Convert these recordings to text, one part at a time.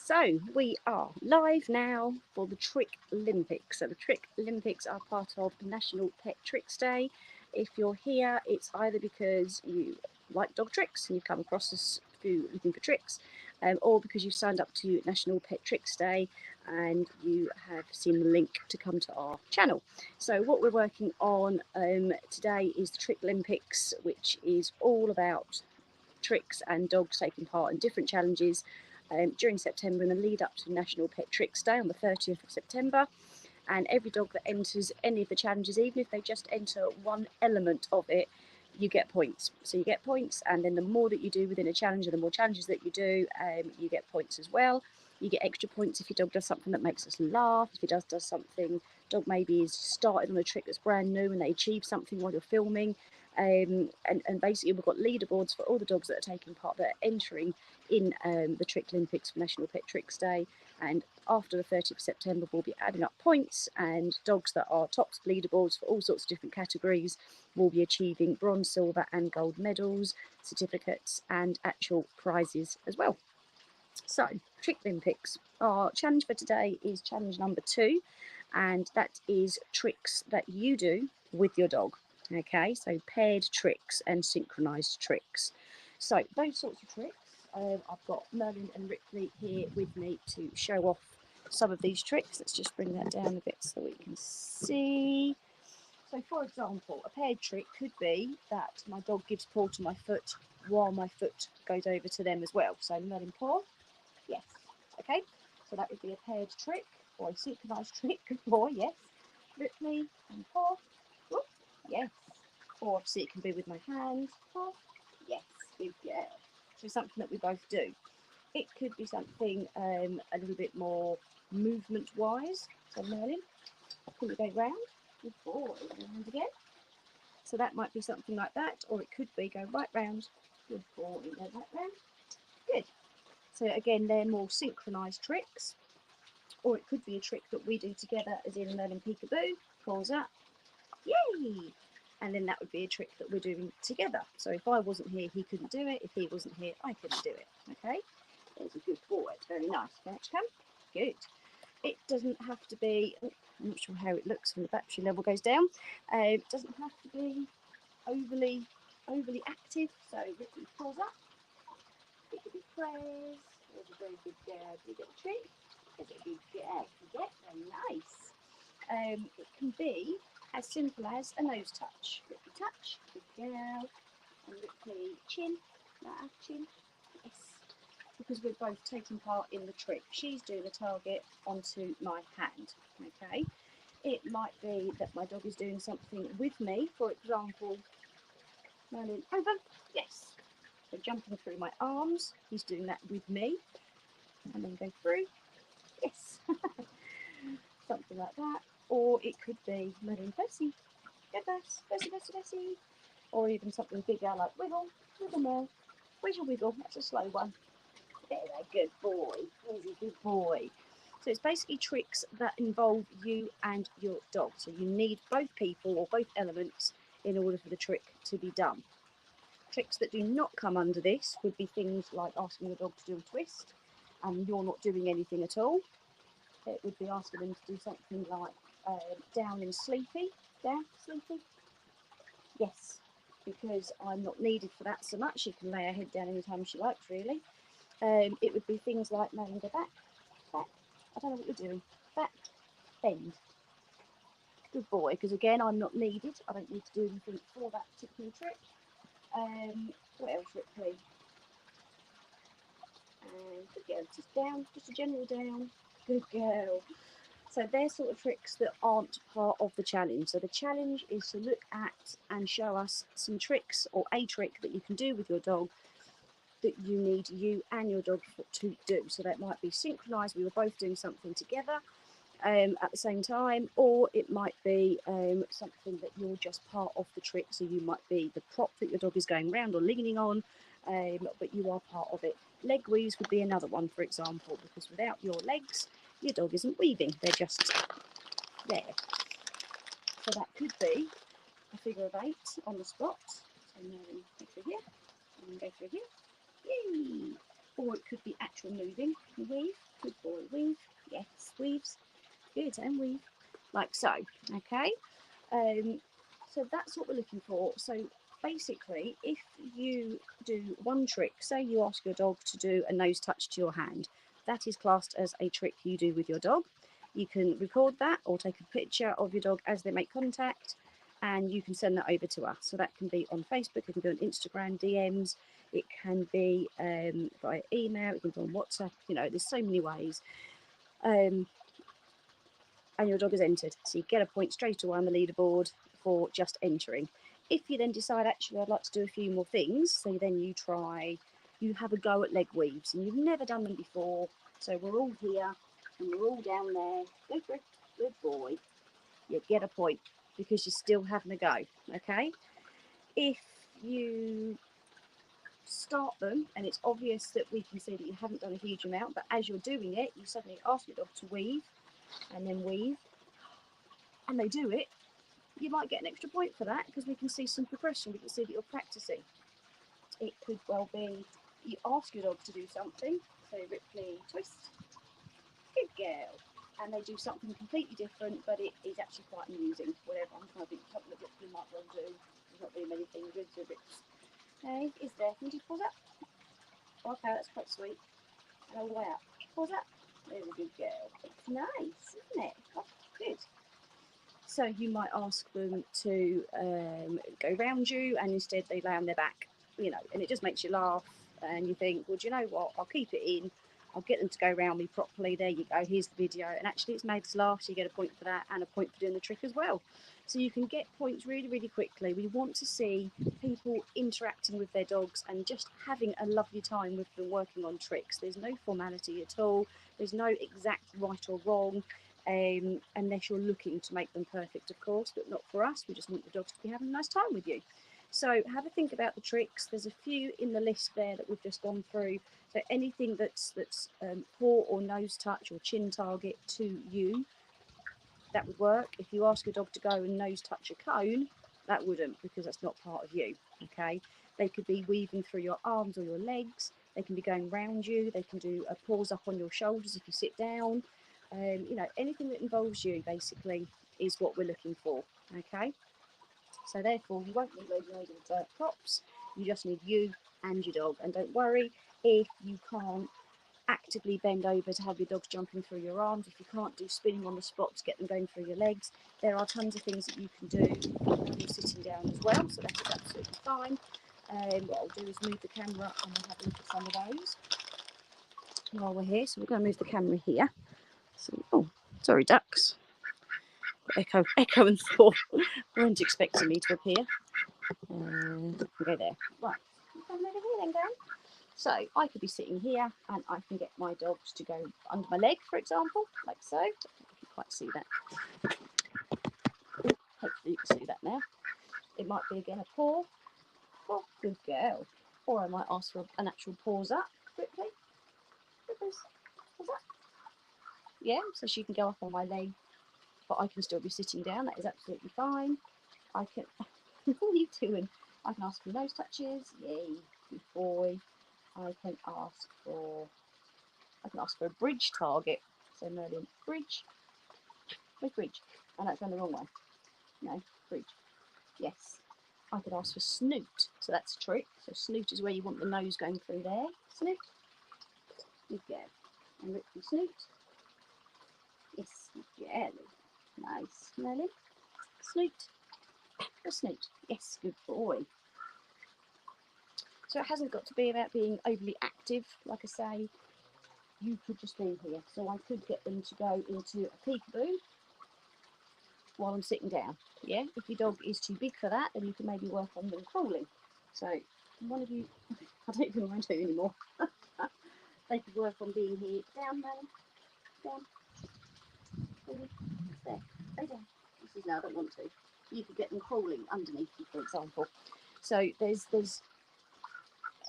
So we are live now for the Tricklympics. So the Tricklympics are part of National Pet Tricks Day. If you're here, it's either because you like dog tricks and you've come across us through looking for tricks, or because you've signed up to National Pet Tricks Day and you have seen the link to come to our channel. So what we're working on today is the Tricklympics, which is all about tricks and dogs taking part in different challenges during September in the lead up to National Pet Tricks Day on the 30th of September. And every dog that enters any of the challenges, even if they just enter one element of it, you get points. So you get points, and then the more that you do within a challenge and the more challenges that you do, you get points as well. You get extra points if your dog does something that makes us laugh, if he does something, dog maybe is started on a trick that's brand new and they achieve something while you're filming. And basically we've got leaderboards for all the dogs that are taking part, that are entering in the Tricklympics for National Pet Tricks Day. And after the 30th of September, we'll be adding up points, and dogs that are tops of leaderboards for all sorts of different categories will be achieving bronze, silver and gold medals, certificates and actual prizes as well. So, Tricklympics. Our challenge for today is challenge number 2, and that is tricks that you do with your dog. Okay, so paired tricks and synchronized tricks. So those sorts of tricks, I've got Merlin and Ripley here with me to show off some of these tricks. Let's just bring that down a bit so we can see. So for example, a paired trick could be that my dog gives paw to my foot while my foot goes over to them as well. So Merlin paw, yes, okay. So that would be a paired trick or a synchronized trick. Good boy, yes. Ripley and paw, whoop, yes. Or obviously it can be with my hand, paw, yes, good girl. So something that we both do. It could be something a little bit more movement wise. So Merlin, can you go round? Good boy, round again. So that might be something like that, or it could be go right round. Good boy, go right round. Good. So again, they're more synchronised tricks, or it could be a trick that we do together, as in Merlin peekaboo, paws up, yay! And then that would be a trick that we're doing together. So if I wasn't here, he couldn't do it. If he wasn't here, I couldn't do it. Okay, there's a good boy. Very nice. Come. Good. It doesn't have to be. Oh, I'm not sure how it looks when the battery level goes down. It doesn't have to be overly active. So Ricky pulls up. Pick a big praise. There's a very good girl. Do you get a treat? There's a good girl. Yeah, very nice. It can be as simple as a nose touch. Ricky touch. Good girl. And Ricky chin. That chin. Yes. Because we're both taking part in the trick. She's doing a target onto my hand. Okay. It might be that my dog is doing something with me. For example, Merlin over. Yes. So jumping through my arms. He's doing that with me. And then go through. Yes. Something like that. Or it could be Merlin Bessie. Go Bess. Bessie, Bessie, Bessie. Or even something bigger like wiggle. Wiggle Merl. Wiggle, wiggle. That's a slow one. There, good boy. He's a good boy. So it's basically tricks that involve you and your dog. So you need both people or both elements in order for the trick to be done. Tricks that do not come under this would be things like asking the dog to do a twist and you're not doing anything at all. It would be asking them to do something like down and sleepy. Down, sleepy. Yes, because I'm not needed for that so much. She can lay her head down anytime she likes, really. It would be things like Merlin, go back, back. I don't know what you're doing. Back, bend. Good boy, because again, I'm not needed. I don't need to do anything for that particular trick. What else, Ripley? Good girl, just down, just a general down. Good girl. So they're sort of tricks that aren't part of the challenge. So the challenge is to look at and show us some tricks or a trick that you can do with your dog that you need you and your dog to do. So that might be synchronized, we were both doing something together at the same time, or it might be something that you're just part of the trick. So you might be the prop that your dog is going round or leaning on, but you are part of it. Leg weaves would be another one, for example, because without your legs, your dog isn't weaving, they're just there. So that could be a figure of 8 on the spot. So now go through here, and then go through here. Yay! Or it could be actual natural moving. Weave, good boy, weave, yes, weaves, good, and weave, like so, okay? So that's what we're looking for. So basically, if you do one trick, say you ask your dog to do a nose touch to your hand, that is classed as a trick you do with your dog. You can record that or take a picture of your dog as they make contact, and you can send that over to us. So that can be on Facebook, it can be on Instagram DMs, it can be via email, it can be on WhatsApp, you know, there's so many ways. And your dog is entered. So you get a point straight away on the leaderboard for just entering. If you then decide, actually, I'd like to do a few more things, so then you have a go at leg weaves, and you've never done them before. So we're all here, and we're all down there. Good boy. You get a point, because you're still having a go, okay? If you start them, and it's obvious that we can see that you haven't done a huge amount, but as you're doing it, you suddenly ask your dog to weave, and then weave, and they do it, you might get an extra point for that, because we can see some progression, we can see that you're practicing. It could well be you ask your dog to do something, so Ripley twist, good girl, and they do something completely different, but it is actually quite amusing. Whatever, I'm trying to think something that Ripley might well do. There's not really many things good to Ripley. Okay, is there? Can you just pause up? Okay, that's quite sweet. And all the way up. Pause up. There's a good girl. It's nice, isn't it? Oh, good. So you might ask them to go round you, and instead they lay on their back, you know, and it just makes you laugh, and you think, well, do you know what? I'll keep it in. I'll get them to go round me properly. There you go. Here's the video. And actually, it's made us laugh, so you get a point for that and a point for doing the trick as well. So you can get points really, really quickly. We want to see people interacting with their dogs and just having a lovely time with them working on tricks. There's no formality at all. There's no exact right or wrong. Unless you're looking to make them perfect, of course, but not for us. We just want the dogs to be having a nice time with you. So have a think about the tricks. There's a few in the list there that we've just gone through. So anything that's paw or nose touch or chin target to you, that would work. If you ask a dog to go and nose touch a cone, that wouldn't, because that's not part of you, okay? They could be weaving through your arms or your legs. They can be going round you. They can do a paws up on your shoulders if you sit down. You know, anything that involves you, basically, is what we're looking for, okay? So therefore, you won't need loads and loads of props. You just need you and your dog. And don't worry if you can't actively bend over to have your dogs jumping through your arms, if you can't do spinning on the spot to get them going through your legs. There are tons of things that you can do when you're sitting down as well, so that is absolutely fine. What I'll do is move the camera and we'll have a look at some of those while we're here. So we're going to move the camera here. So, oh, sorry, ducks. Echo and Thor weren't expecting me to appear. Go there. Right, come over here then, Dan. So I could be sitting here and I can get my dogs to go under my leg, for example, like so. I don't know if you can quite see that. Hopefully you can see that now. It might be again a paw. Oh, good girl. Or I might ask for an actual paws up quickly. Paws up. Yeah, so she can go up on my leg, but I can still be sitting down. That is absolutely fine. I can. What are you doing? I can ask for nose touches. Yay, good boy. I can ask for a bridge target. So Merlin, bridge. Where's bridge? And that's going the wrong way. No, bridge. Yes. I could ask for snoot. So that's a trick. So snoot is where you want the nose going through there. Snoot. Good girl. And Ripley snoot. Yes, good girl. Nice. Merlin. Snoot. A snoot. Yes, good boy. So it hasn't got to be about being overly active. Like I say, you could just be here. So I could get them to go into a peekaboo while I'm sitting down. Yeah, if your dog is too big for that, then you can maybe work on them crawling. So one of you, I don't even mind who anymore. They could work on being here. Down, Melon. Down. There. Stay down. This is no, I don't want to. You could get them crawling underneath you, for example. So there's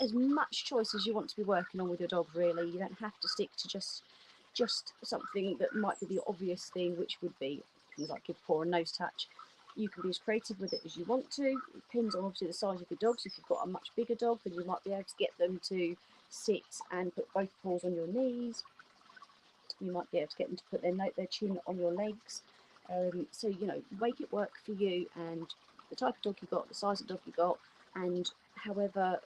as much choice as you want to be working on with your dog, really. You don't have to stick to just something that might be the obvious thing, which would be things like your paw and nose touch. You can be as creative with it as you want to. It depends on obviously the size of your dog. So if you've got a much bigger dog, then you might be able to get them to sit and put both paws on your knees. You might be able to get them to put their chin on your legs. So, you know, make it work for you and the type of dog you got, the size of dog you got, and however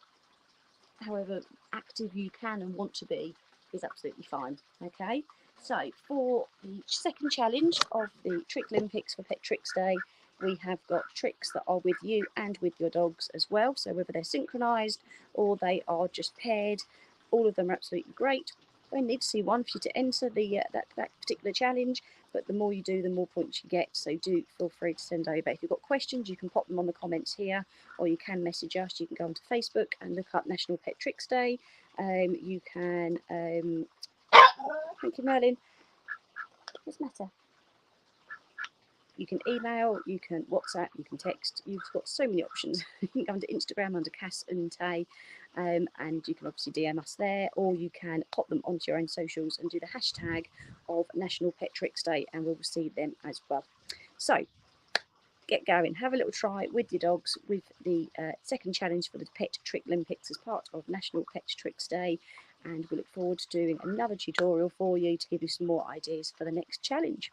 active you can and want to be is absolutely fine. Okay, so for the second challenge of the Tricklympics for Pet Tricks Day, we have got tricks that are with you and with your dogs as well. So whether they're synchronized or they are just paired, all of them are absolutely great. I need to see one for you to enter the that particular challenge, but the more you do, the more points you get. So do feel free to send over. If you've got questions, you can pop them on the comments here, or you can message us. You can go onto Facebook and look up National Pet Tricks Day. You can, thank you, Merlin. What's the matter? You can email, you can WhatsApp, you can text. You've got so many options. You can go onto Instagram under Cass and Tay, and you can obviously DM us there, or you can pop them onto your own socials and do the hashtag of National Pet Tricks Day, and we'll receive them as well. So get going, have a little try with your dogs with the second challenge for the Pet Tricklympics as part of National Pet Tricks Day, and we look forward to doing another tutorial for you to give you some more ideas for the next challenge.